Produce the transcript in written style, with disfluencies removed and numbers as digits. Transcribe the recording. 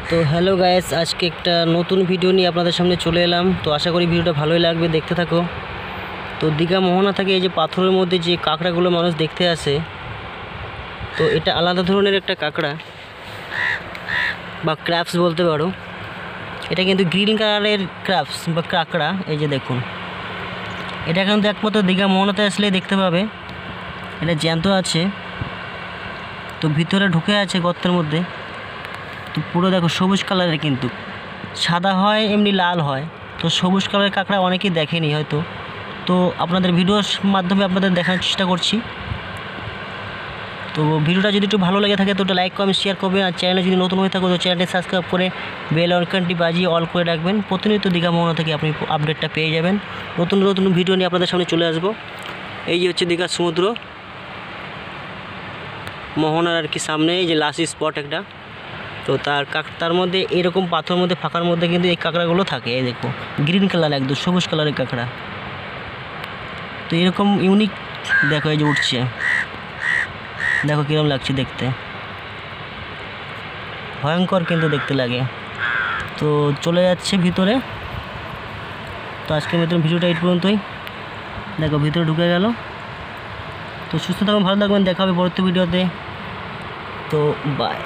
তো hello guys, আজকে একটা নতুন ভিডিও নিয়ে আপনাদের সামনে চলে এলাম। তো আশা করি ভিডিওটা ভালোই লাগবে, দেখতে থাকো। তো দীঘা মোহনা থেকে এই যে পাথরের মধ্যে যে কাঁকড়াগুলো মানুষ দেখতে আসে, তো এটা আলাদা ধরনের একটা কাঁকড়া বা ক্র্যাবস বলতে পারো। এটা কিন্তু গ্রিন কালারের ক্র্যাবস বা কাঁকড়া। এই যে দেখুন, এটা কিন্তু একমাত্র দীঘা মোহনাতে আসলে দেখতে পাবে। এটা জ্যান্ত আছে, তো ভিতরে ঢুকে আছে গর্তের মধ্যে। তো পুরো দেখো সবুজ কালারের, কিন্তু সাদা হয় এমনি লাল হয়। তো সবুজ কালারের কাঁকড়া অনেকেই দেখেনি হয়তো, তো আপনাদের ভিডিওর মাধ্যমে আপনাদের দেখানোর চেষ্টা করছি। তো ভিডিওটা যদি একটু ভালো লেগে থাকে তো একটা লাইক কমেন্ট শেয়ার করবেন, আর চ্যানেলে যদি নতুন হয়ে থাকে তো চ্যানেলটি সাবস্ক্রাইব করে বেল আইকনটি বাজিয়ে অল করে রাখবেন। প্রতিনিয়ত দীঘা মোহনা থেকে আপনি আপডেটটা পেয়ে যাবেন। নতুন নতুন ভিডিও নিয়ে আপনাদের সামনে চলে আসবো। এই যে হচ্ছে দীঘার সমুদ্র মোহনার আর কি সামনে, এই যে লাস্ট স্পট একটা। তো তার মধ্যে এরকম পাথরের মধ্যে ফাঁকার মধ্যে কিন্তু এই কাঁকড়াগুলো থাকে। এই দেখো গ্রিন কালার, একদম সবুজ কালারের কাঁকড়া। তো এরকম ইউনিক দেখো, এই যে উঠছে, দেখো কীরকম লাগছে দেখতে, ভয়ঙ্কর কিন্তু দেখতে লাগে। তো চলে যাচ্ছে ভিতরে। তো আজকের মতন ভিডিওটা এই পর্যন্তই। দেখো ভিতরে ঢুকে গেল। তো সুস্থ থাকুন, ভালো থাকবেন, দেখা হবে পরবর্তী ভিডিওতে। তো বাই।